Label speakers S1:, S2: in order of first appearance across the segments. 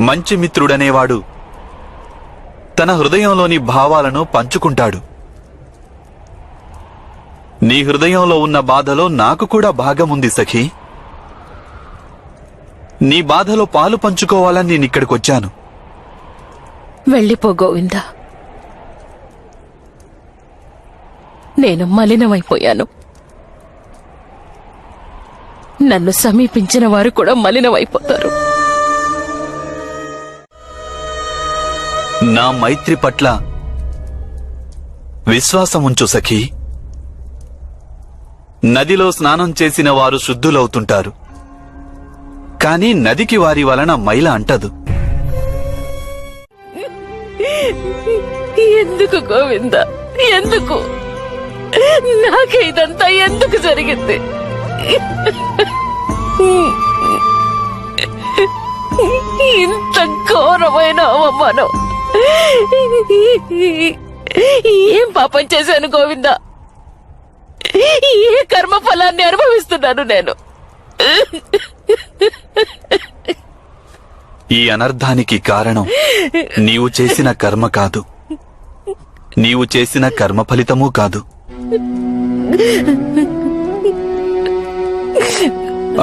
S1: మంచి మిత్రుడనేవాడు తన హృదయంలోని భావాలను పంచుకుంటాడు. నీ హృదయంలో ఉన్న బాధలో నాకు కూడా భాగముంది సఖీ. నీ బాధలో పాలు పంచుకోవాలని నేనిక్కడికొచ్చాను.
S2: వెళ్ళిపో గోవిందా. నేను మలినమైపోయాను. నన్ను సమీపించిన వారు కూడా మలినమైపోతారు.
S1: నా మైత్రి పట్ల విశ్వాసముంచు సఖీ. నదిలో స్నానం చేసిన వారు శుద్ధులవుతుంటారు, కాని నదికి వారి వలన మైల అంటదు.
S2: ఎందుకు గోవిందా, ఎందుకు? నాకే ఇదంతా ఎందుకు జరిగింది? ఇంత ఘోరమైన అవమానం ఏం పాపం చేశాను గోవిందా? ఏ కర్మ ఫలాన్ని అనుభవిస్తున్నాను నేను?
S1: ఈ అనర్థానికి కారణం నీవు చేసిన కర్మ కాదు, నీవు చేసిన కర్మ ఫలితమూ కాదు.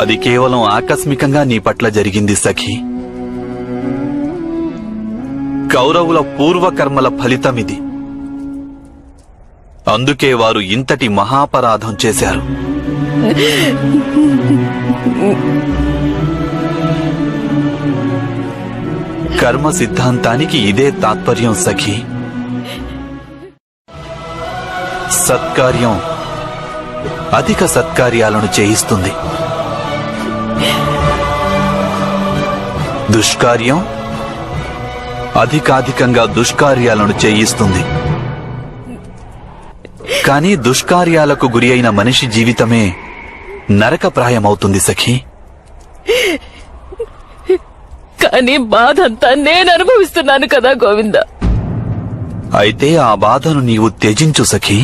S1: అది కేవలం ఆకస్మికంగా నీ పట్ల జరిగింది సఖీ. కౌరవుల పూర్వకర్మల ఫలితమిది. అందుకే వారు ఇంతటి మహాపరాధం చేశారు. కర్మ సిద్ధాంతానికి ఇదే తాత్పర్యం సఖీ. సత్కార్యం అధిక సత్కార్యాలను చేయిస్తుంది, దుష్కార్యం అధికాధికంగా దుష్కార్యాలను చేయిస్తుంది. కానీ దుష్కార్యాలకు గురి అయిన మనిషి జీవితమే నరకప్రాయమవుతుంది సఖీ.
S2: కానీ బాధంతా నేను అనుభవిస్తున్నాను కదా గోవిందా.
S1: అయితే ఆ బాధను నీవు త్యజించు సఖీ.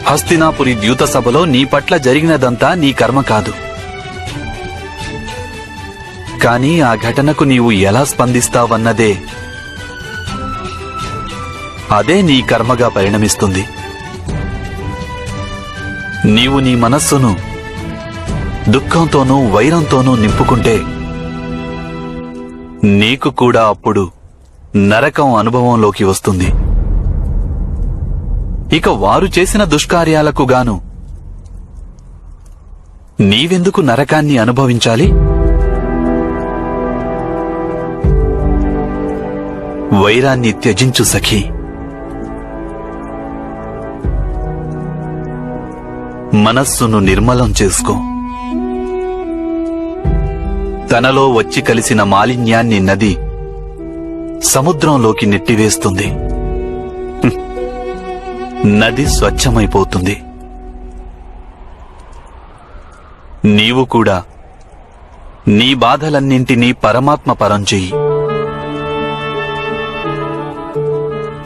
S1: హస్తినాపురి ద్యూత సభలో నీ పట్ల జరిగినదంతా నీ కర్మ కాదు, కానీ ఆ ఘటనకు నీవు ఎలా స్పందిస్తావన్నదే అదే నీ కర్మగా పరిణమిస్తుంది. నీవు నీ మనస్సును దుఃఖంతోనూ వైరంతోనూ నింపుకుంటే నీకు కూడా అప్పుడు నరకం అనుభవంలోకి వస్తుంది. ఇక వారు చేసిన దుష్కార్యాలకు గాను నీవెందుకు నరకాన్ని అనుభవించాలి? వైరాన్ని త్యజించు సఖీ. మనస్సును నిర్మలం చేసుకో. తనలో వచ్చి కలిసిన మాలిన్యాన్ని నది సముద్రంలోకి నెట్టివేస్తుంది. నది స్వచ్ఛమైపోతుంది. నీవు కూడా నీ బాధలన్నింటినీ పరమాత్మ పరం చెయ్యి.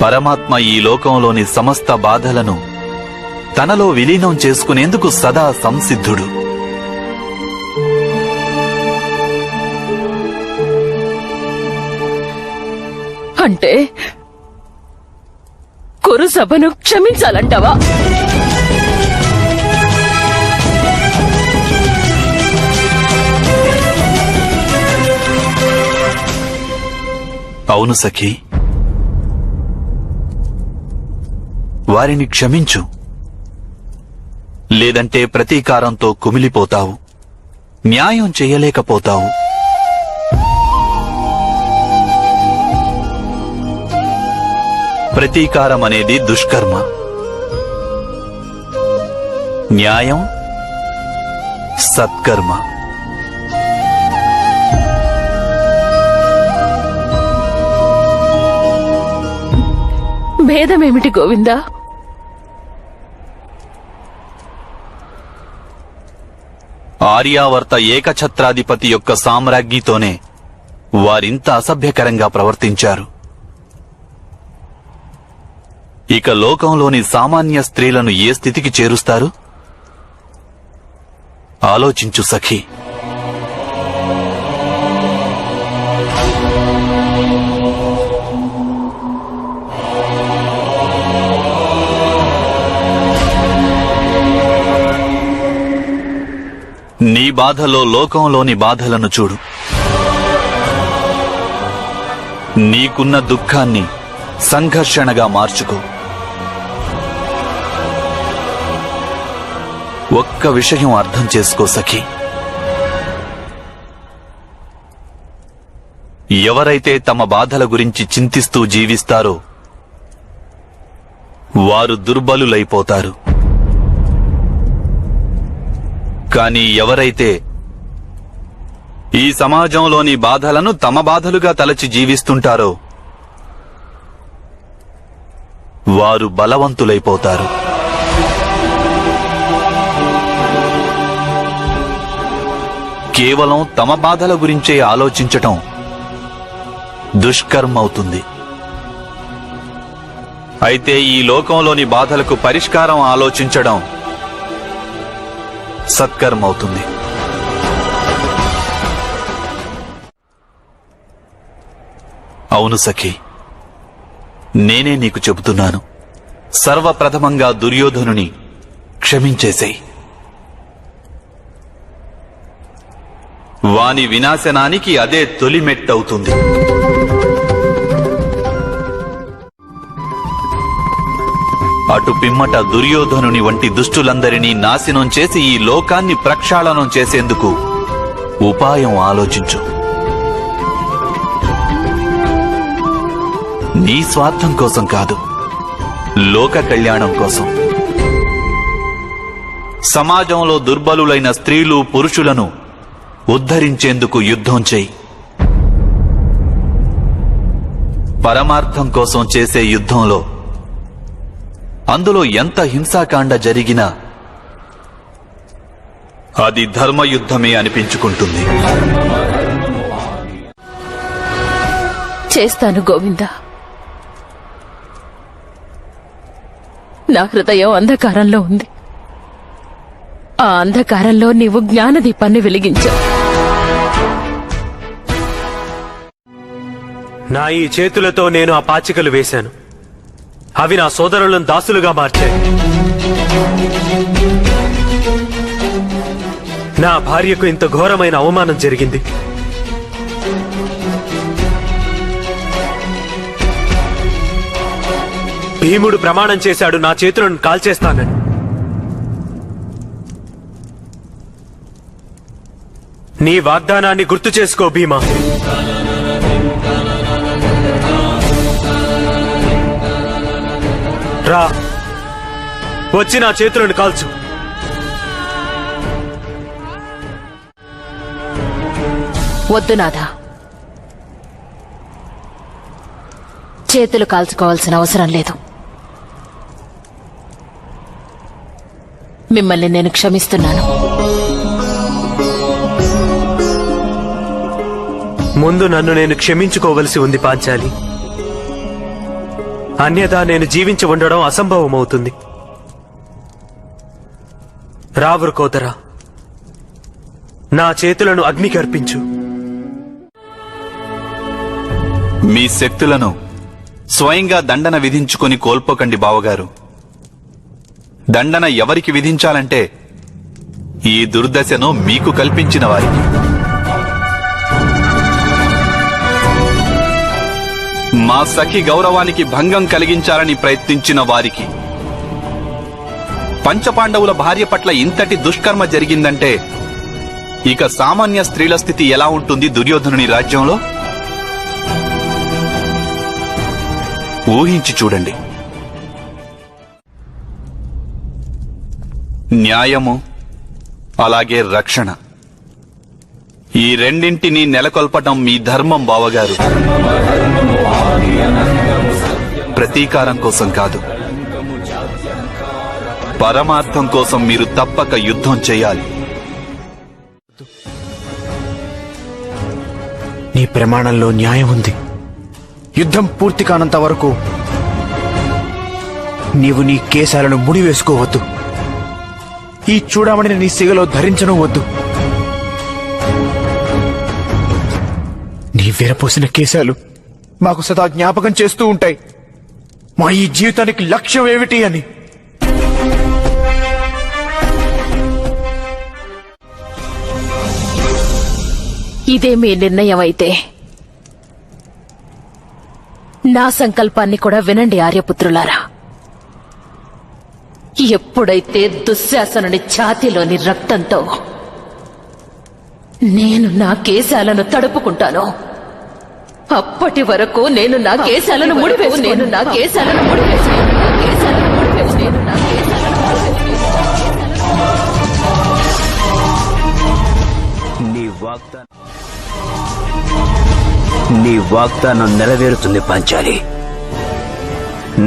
S1: పరమాత్మ ఈ లోకంలోని సమస్త బాధలను తనలో విలీనం చేసుకునేందుకు సదా సంసిద్ధుడు.
S2: అంటే కురు సభను క్షమించాలంటావా?
S1: అవును సఖీ, వారిని క్షమించు. లేదంటే ప్రతీకారంతో కుమిలిపోతావు, న్యాయం చెయ్యలేకపోతావు. ప్రతీకారం అనేది దుష్కర్మ, న్యాయం సత్కర్మ.
S2: భేదమేమిటి గోవిందా?
S1: ఆర్యావర్త ఏకఛత్రాధిపతి యొక్క సామ్రాజ్ఞితోనే వారింత అసభ్యకరంగా ప్రవర్తించారు. ఇక లోకంలోని సామాన్య స్త్రీలను ఏ స్థితికి చేరుస్తారు? ఆలోచించు సఖీ. నీ బాధలో లోకంలోని బాధలను చూడు. నీకున్న దుఃఖాన్ని సంఘర్షణగా మార్చుకో. ఒక్క విషయం అర్థం చేసుకో సఖీ. ఎవరైతే తమ బాధల గురించి చింతిస్తూ జీవిస్తారో వారు దుర్బలులైపోతారు. కానీ ఎవరైతే ఈ సమాజంలోని బాధలను తమ బాధలుగా తలచి జీవిస్తుంటారో వారు బలవంతులైపోతారు. కేవలం తమ బాధల గురించే ఆలోచించటం దుష్కర్మవుతుంది. అయితే ఈ లోకంలోని బాధలకు పరిష్కారం ఆలోచించడం సత్కర్మవుతుంది. అవును సఖీ, నేనే నీకు చెబుతున్నాను. సర్వప్రథమంగా దుర్యోధనుని క్షమించేసేయ్. వాని వినాశనానికి అదే తొలి మెట్టవుతుంది. అటు పిమ్మట దుర్యోధనుని వంటి దుష్టులందరినీ నాశనం చేసి ఈ లోకాన్ని ప్రక్షాళనం చేసేందుకు ఉపాయం ఆలోచించు. నీ స్వార్థం కోసం కాదు, లోక కళ్యాణం కోసం. సమాజంలో దుర్బలులైన స్త్రీలు పురుషులను ఉద్ధరించేందుకు యుద్ధం చేయి. పరమార్థం కోసం చేసే యుద్ధంలో అందులో ఎంత హింసాకాండ జరిగినా అది ధర్మయుద్ధమే అనిపించుకుంటుంది.
S2: చేస్తాను గోవిందా. నా హృదయం అంధకారంలో ఉంది. ఆ అంధకారంలో నీవు జ్ఞానదీపాన్ని వెలిగించావు.
S3: నా ఈ చేతులతో నేను ఆ పాచికలు వేశాను. అవి నా సోదరులను దాసులుగా మార్చాయి. నా భార్యకు ఇంత ఘోరమైన అవమానం జరిగింది. భీముడు ప్రమాణం చేశాడు నా చేతులను కాల్చేస్తానని. నీ వాగ్దానాన్ని గుర్తు చేసుకో భీమా. రా, వచ్చి నా చేతులను కాల్చు.
S2: వద్దు నాథా, చేతులు కాల్చుకోవాల్సిన అవసరం లేదు. మిమ్మల్ని నేను క్షమిస్తున్నాను.
S3: ముందు నన్ను నేను క్షమించుకోవలసి ఉంది పాంచాలి. అన్యథా నేను జీవించి ఉండడం అసంభవమవుతుంది. రావురు కోతరా, నా చేతులను అగ్నికి అర్పించు.
S1: మీ శక్తులను స్వయంగా దండన విధించుకొని కోల్పోకండి బావగారు. దండన ఎవరికి విధించాలంటే ఈ దుర్దశను మీకు కల్పించిన వారికి. మా సఖి గౌరవానికి భంగం కలిగించాలని ప్రయత్నించిన వారికి. పంచపాండవుల భార్య పట్ల ఇంతటి దుష్కర్మ జరిగిందంటే ఇక సామాన్య స్త్రీల స్థితి ఎలా ఉంటుంది దుర్యోధనుని రాజ్యంలో? ఊహించి చూడండి. న్యాయము అలాగే రక్షణ, ఈ రెండింటినీ నెలకొల్పటం మీ ధర్మం బావగారు. ప్రతీకారం కోసం కాదు, పరమార్థం కోసం మీరు తప్పక యుద్ధం చేయాలి.
S4: నీ ప్రమాణంలో న్యాయం ఉంది. యుద్ధం పూర్తి కానంత వరకు నీవు నీ కేశాలను ముడివేసుకోవద్దు. ఈ చూడమణిని నీ సిగలో ధరించను వద్దు. నీ విరపోసిన కేశాలు మాకు సదా జ్ఞాపకం చేస్తూ ఉంటాయి మా ఈ జీవితానికి లక్ష్యం ఏమిటి అని.
S2: ఇదే మీ నిర్ణయం అయితే నా సంకల్పాన్ని కూడా వినండి ఆర్యపుత్రులారా. ఎప్పుడైతే దుశ్శాసనుని ఛాతీలోని రక్తంతో నేను నా కేశాలను తడుపుకుంటానో అప్పటి వరకు నేను నా కేశాలను ముడివేసి నేను నా కేశాలను ముడివేసి నా కేశాలను ముడివేసి నేను నా కేశాలను
S5: నీ వాగ్దానం నెరవేరుతుంది పాంచాలి.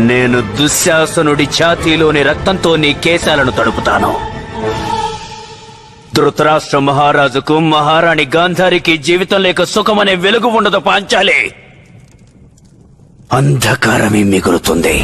S5: నేను దుశ్శాసనుడి ఛాతీలోని రక్తంతో నీ కేశాలను తడుపుతాను. ధృతరాష్ట్ర మహారాజుకు మహారాణి గాంధారికి జీవితం లేక సుఖమనే వెలుగు ఉండదు పాంచాలి. అంధకారమే మిగులుతుంది.